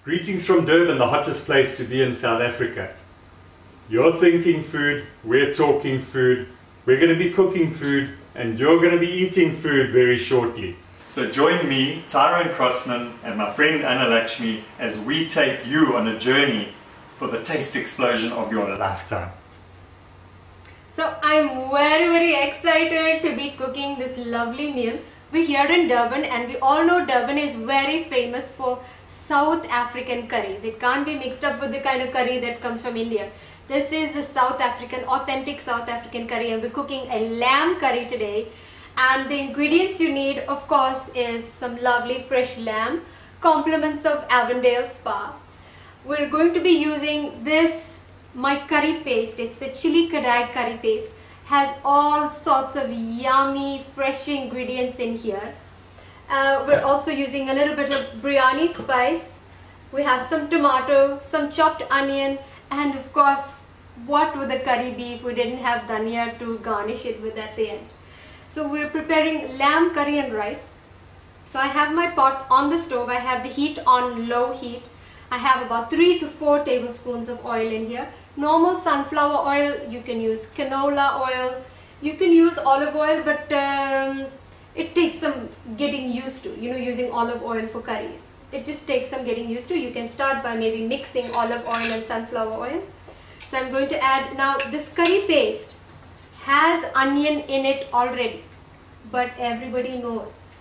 Greetings from Durban, the hottest place to be in South Africa. You're thinking food, we're talking food, we're going to be cooking food, and you're going to be eating food very shortly. So join me, Tyrone Crossman, and my friend Annalakshmi as we take you on a journey for the taste explosion of your lifetime. So I'm very excited to be cooking this lovely meal. We're here in Durban and we all know Durban is very famous for South African curries. It can't be mixed up with the kind of curry that comes from India. This is a South African, authentic South African curry, and we're cooking a lamb curry today. And the ingredients you need, of course, is some lovely fresh lamb, compliments of Avondale Spa. We're going to be using this my curry paste. It's the chili kadai curry paste. Has all sorts of yummy fresh ingredients in here. We're also using a little bit of biryani spice. We have some tomato, some chopped onion, and of course, what would the curry be if we didn't have dhania to garnish it with at the end? So we're preparing lamb curry and rice. So I have my pot on the stove. I have the heat on low heat. I have about 3 to 4 tablespoons of oil in here. Normal sunflower oil, you can use canola oil, you can use olive oil, but it takes some getting used to, using olive oil for curries. It just takes some getting used to. You can start by maybe mixing olive oil and sunflower oil. So I'm going to add, now this curry paste has onion in it already, but everybody knows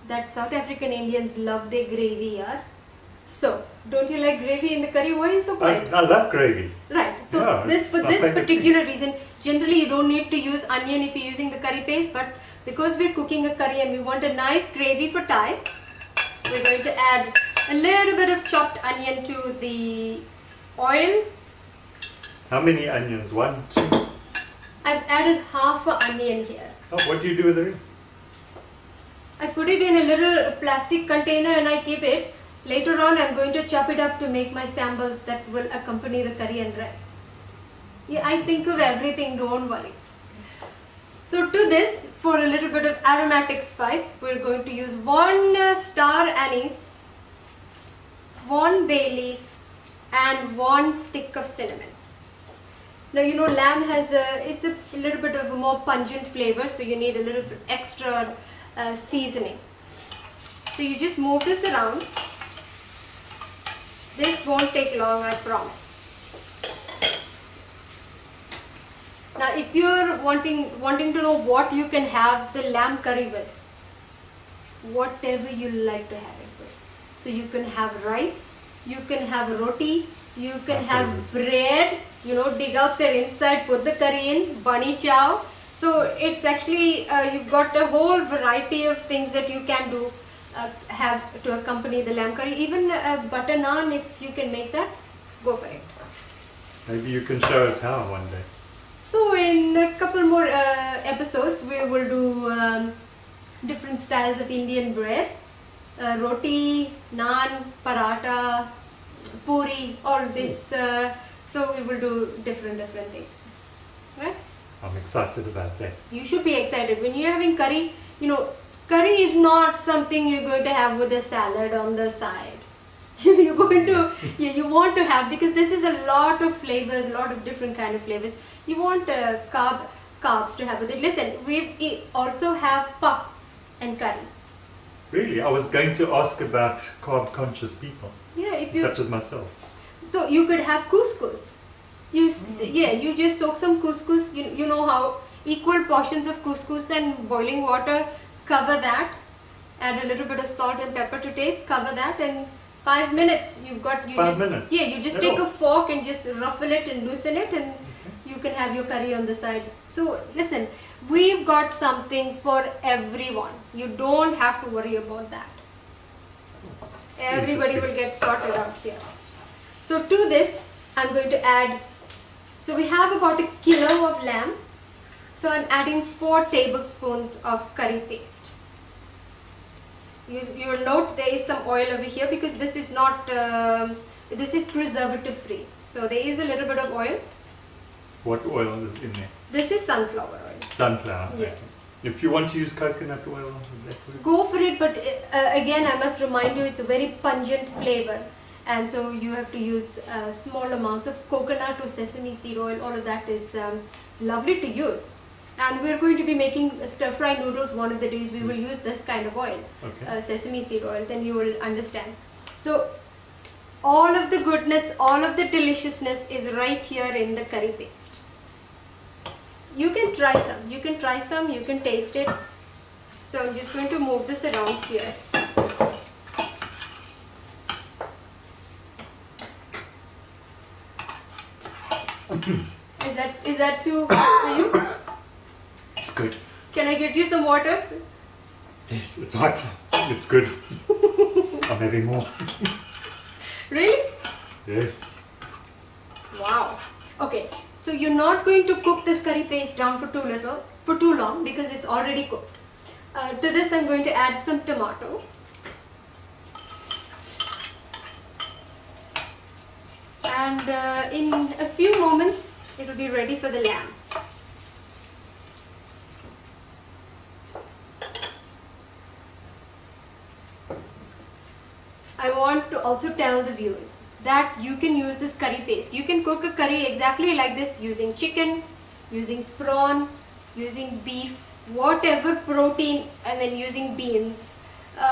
that South African Indians love their gravy, yeah? So, don't you like gravy in the curry? Why are you so quiet? I love gravy. Right. So, yeah, for this particular reason, generally you don't need to use onion if you're using the curry paste, but because we're cooking a curry and we want a nice gravy for Thai, we're going to add a little bit of chopped onion to the oil. How many onions? 1, 2? I've added half an onion here. Oh, what do you do with the rest? I put it in a little plastic container and I keep it. Later on, I'm going to chop it up to make my sambals that will accompany the curry and rice. Yeah, I think of everything, don't worry. So to this, for a little bit of aromatic spice, we're going to use 1 star anise, 1 bay leaf, and 1 stick of cinnamon. Now lamb has it's a little bit of a more pungent flavor, so you need a little bit extra seasoning. So you just move this around. This won't take long, I promise. Now if you're wanting to know what you can have the lamb curry with, whatever you like to have it with. So you can have rice, you can have roti, you can have bread, dig out their inside, put the curry in, bani chow. So it's actually, you've got a whole variety of things that you can do. Have to accompany the lamb curry. Even butter naan, if you can make that, go for it. Maybe you can show us how one day. So in a couple more episodes, we will do different styles of Indian bread. Roti, naan, paratha, puri, all this. So we will do different things. Right? I'm excited about that. You should be excited. When you're having curry, curry is not something you're going to have with a salad on the side. You're going to, you want to have, because this is a lot of flavors, a lot of different kind of flavors. You want carbs to have with it. Listen, we also have pap and curry. Really? I was going to ask about carb conscious people. Yeah, if such as myself. So you could have couscous. You just soak some couscous. You know how equal portions of couscous and boiling water. Cover that, add a little bit of salt and pepper to taste, cover that, and 5 minutes you've got, 5 minutes? Yeah, you just take a fork and just ruffle it and loosen it, and you can have your curry on the side. So listen, we've got something for everyone. You don't have to worry about that. Everybody will get sorted out here. So to this, I'm going to add, so we have about 1 kilo of lamb. So I'm adding 4 tablespoons of curry paste. You'll note there is some oil over here because this is not, this is preservative free. So there is a little bit of oil. What oil is in there? This is sunflower oil. Sunflower, yeah. Okay. If you want to use coconut oil, that would... Go for it, but again I must remind you, it's a very pungent flavor. and so you have to use small amounts of coconut or sesame seed oil. All of that is it's lovely to use. And we are going to be making stir-fry noodles one of the days. We will use this kind of oil, sesame seed oil, then you will understand. So all of the goodness, all of the deliciousness is right here in the curry paste. You can try some, you can taste it. So I'm just going to move this around here. Is that too for you? It's good. Can I get you some water? Yes, it's hot. It's good. I'm having more. Really? Yes. Wow. Okay. So you're not going to cook this curry paste down for too long because it's already cooked. To this I'm going to add some tomato. And in a few moments it will be ready for the lamb. I want to also tell the viewers that you can use this curry paste. You can cook a curry exactly like this using chicken, using prawn, using beef, whatever protein, and then using beans,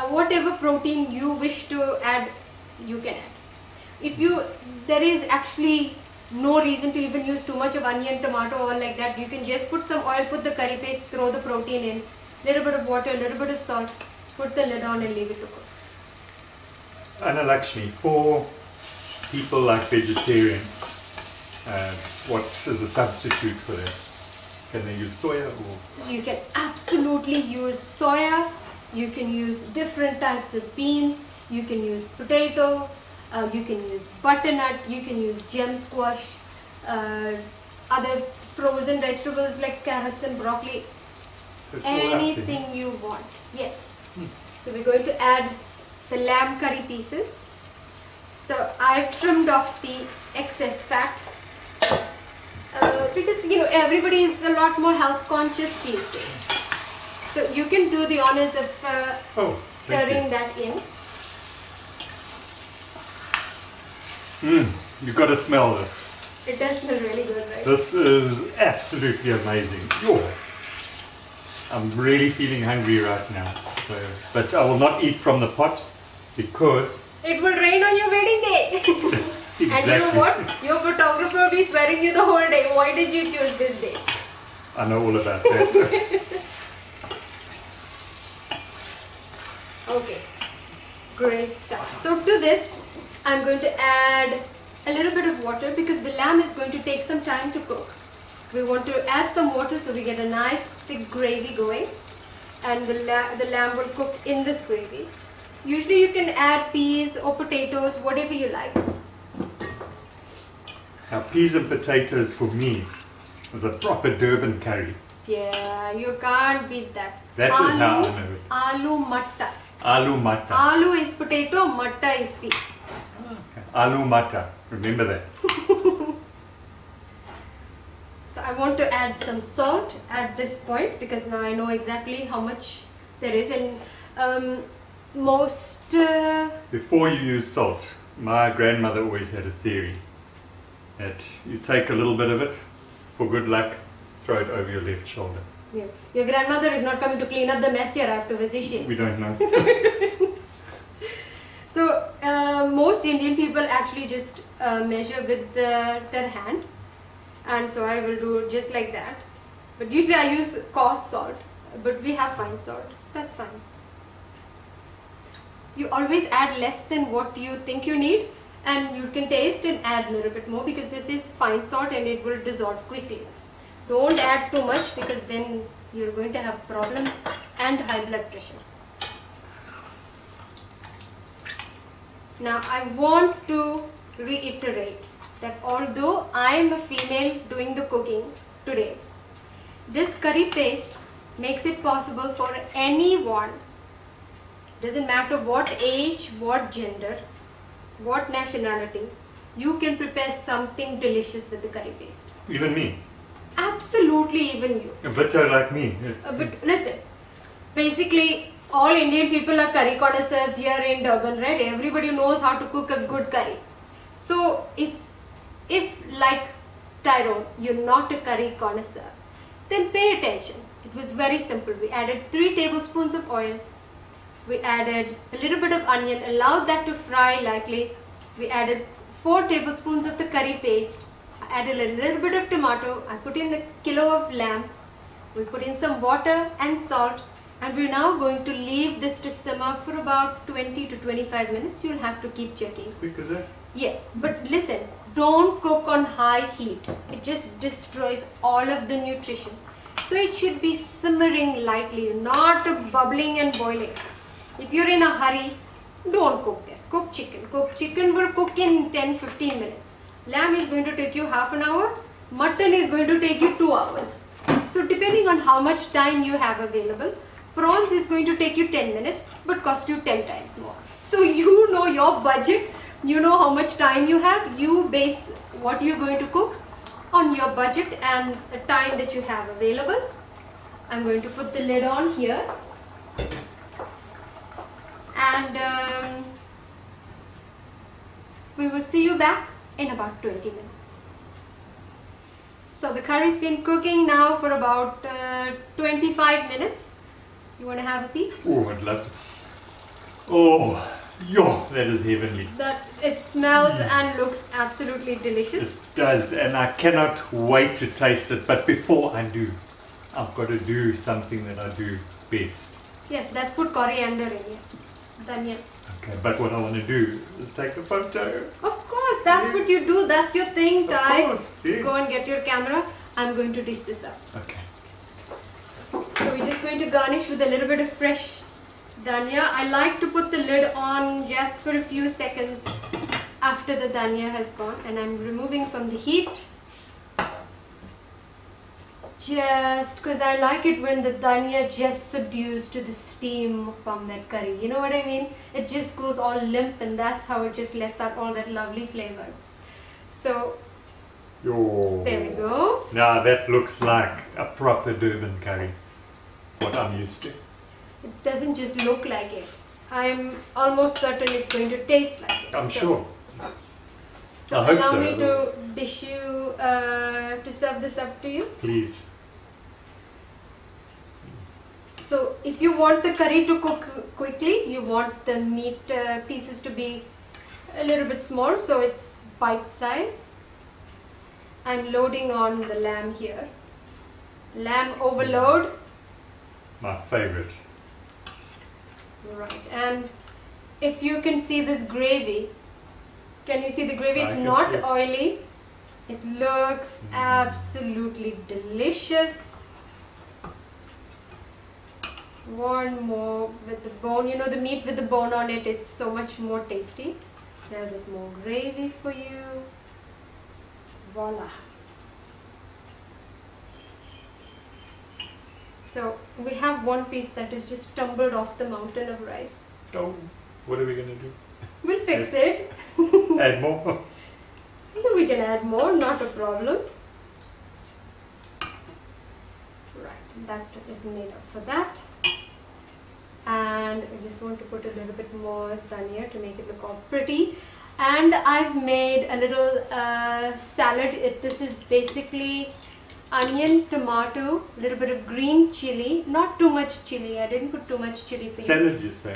whatever protein you wish to add, you can add. There is actually no reason to even use too much of onion, tomato, or like that. You can just put some oil, put the curry paste, throw the protein in, little bit of water, a little bit of salt, put the lid on and leave it to cook. Annalakshmi, for people like vegetarians, what is a substitute for that? Can they use soya or? You can absolutely use soya, you can use different types of beans, you can use potato, you can use butternut, you can use gem squash, other frozen vegetables like carrots and broccoli, anything you want. Yes. So we're going to add the lamb curry pieces. So I've trimmed off the excess fat because everybody is a lot more health conscious these days. So you can do the honors of stirring that in. You've got to smell this. It does smell really good, right? This is absolutely amazing. I'm really feeling hungry right now. But I will not eat from the pot because it will rain on your wedding day. Exactly. And you know what? Your photographer will be swearing you the whole day. Why did you choose this day? I know all about that. Okay, great stuff. So to this, I'm going to add a little bit of water because the lamb is going to take some time to cook. We want to add some water so we get a nice thick gravy going, and the lamb will cook in this gravy. Usually you can add peas or potatoes, whatever you like. Now peas and potatoes for me is a proper Durban curry. Yeah, you can't beat that. That is how I know it. Aloo matta. Aloo matta. Aloo is potato, matta is peas. Okay. Aloo matta. Remember that. So I want to add some salt at this point because now I know exactly how much there is, and before you use salt, my grandmother always had a theory that you take a little bit of it for good luck, throw it over your left shoulder. Yeah. Your grandmother is not coming to clean up the mess here afterwards, is she? We don't know. So most Indian people actually just measure with their hand, and so I will do just like that. But usually I use coarse salt, but we have fine salt. That's fine. You always add less than what you think you need, and you can taste and add a little bit more because this is fine salt and it will dissolve quickly. Don't add too much because then you're going to have problems and high blood pressure. Now I want to reiterate that although I am a female doing the cooking today, this curry paste makes it possible for anyone, doesn't matter what age, what gender, what nationality, you can prepare something delicious with the curry paste. Even me. Absolutely, even you. A bit like me. But listen, basically all Indian people are curry connoisseurs here in Durban, right? Everybody knows how to cook a good curry. So if like Tyrone, you're not a curry connoisseur, then pay attention. It was very simple. We added 3 tablespoons of oil. We added a little bit of onion, allowed that to fry lightly. We added 4 tablespoons of the curry paste. I added a little bit of tomato. I put in a kilo of lamb. We put in some water and salt, and we're now going to leave this to simmer for about 20 to 25 minutes. You'll have to keep checking. As quick as that? Yeah, but listen, don't cook on high heat. It just destroys all of the nutrition. So it should be simmering lightly, not bubbling and boiling. If you're in a hurry, don't cook this. Cook chicken. Chicken will cook in 10-15 minutes. Lamb is going to take you half an hour. Mutton is going to take you 2 hours. So depending on how much time you have available, prawns is going to take you 10 minutes but cost you 10 times more. So you know your budget, you know how much time you have, you base what you're going to cook on your budget and the time that you have available. I'm going to put the lid on here, and we will see you back in about 20 minutes. So the curry's been cooking now for about 25 minutes. You want to have a peek? Oh, I'd love to. Oh, yo, that is heavenly. It smells and looks absolutely delicious. It does, and I cannot wait to taste it. But before I do, I've got to do something that I do best. Yes, let's put coriander in here. Dhania. Okay, but what I want to do is take a photo. Of course, that's what you do. That's your thing, Ty. Of course, yes. Go and get your camera. I'm going to dish this up. Okay. So we're just going to garnish with a little bit of fresh dhania. I like to put the lid on just for a few seconds after the dhania has gone, and I'm removing from the heat. Just because I like it when the dhania just subdues to the steam from that curry. You know what I mean? It just goes all limp, and that's how it just lets out all that lovely flavor. So, Yo. there we go. Now that looks like a proper Durban curry. What I'm used to. It doesn't just look like it. I'm almost certain it's going to taste like it. I'm sure. So I hope allow so. me to dish you, to serve this up to you. Please. So if you want the curry to cook quickly, you want the meat pieces to be a little bit small, so it's bite size. I'm loading on the lamb here. Lamb overload. My favorite. Right, and if you can see this gravy, can you see the gravy? It's I can not see it. oily. It looks absolutely delicious. One more with the bone. You know, the meat with the bone on it is so much more tasty. A little bit more gravy for you. Voila. So we have one piece that is just tumbled off the mountain of rice. Oh, what are we going to do? We'll fix it. Add more? We can add more, not a problem. Right, that is made up for that. And I just want to put a little bit more dhania to make it look all pretty. And I've made a little salad. This is basically onion, tomato, a little bit of green chili, not too much chili. I didn't put too much chili for you. Salad, you say?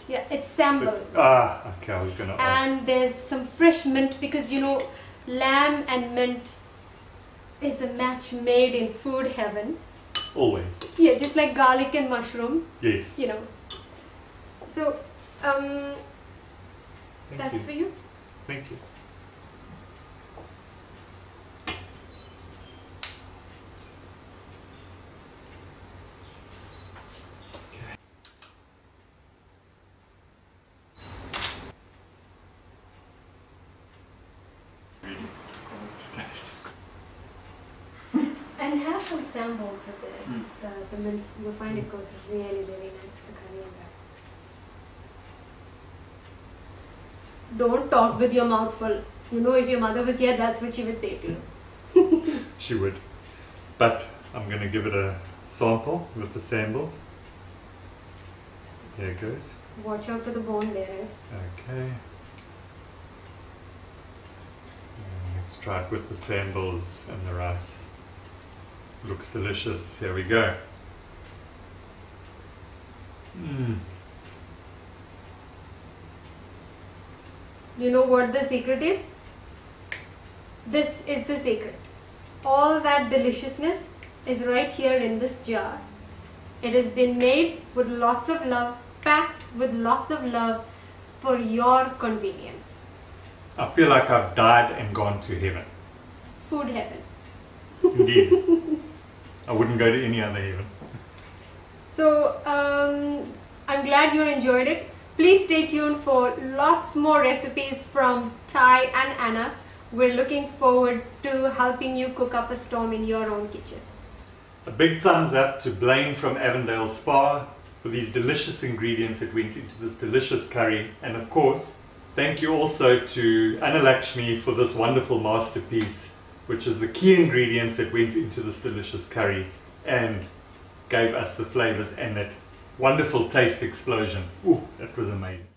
Yeah, it's sambal. Okay, I was going to ask. And there's some fresh mint, because you know, lamb and mint is a match made in food heaven. Always. Yeah, just like garlic and mushroom. Yes. You know. So, that's for you. Thank you. And have some sambals with the mints. You'll find it goes really, really nice for curry and rice. Don't talk with your mouth full. You know, if your mother was here, that's what she would say to you. She would. But I'm going to give it a sample with the sambals. There it goes. Watch out for the bone there. Okay. Let's try it with the sandals and the rice. Looks delicious. Here we go. You know what the secret is? This is the secret. All that deliciousness is right here in this jar. It has been made with lots of love, packed with lots of love for your convenience. I feel like I've died and gone to heaven. Food heaven. Indeed. I wouldn't go to any other heaven. So, I'm glad you enjoyed it. Please stay tuned for lots more recipes from Ty and Anna. We're looking forward to helping you cook up a storm in your own kitchen. A big thumbs up to Blaine from Avondale Spa for these delicious ingredients that went into this delicious curry. And of course, thank you also to Annalakshmi for this wonderful masterpiece, which is the key ingredients that went into this delicious curry and gave us the flavors and that wonderful taste explosion. Ooh, that was amazing.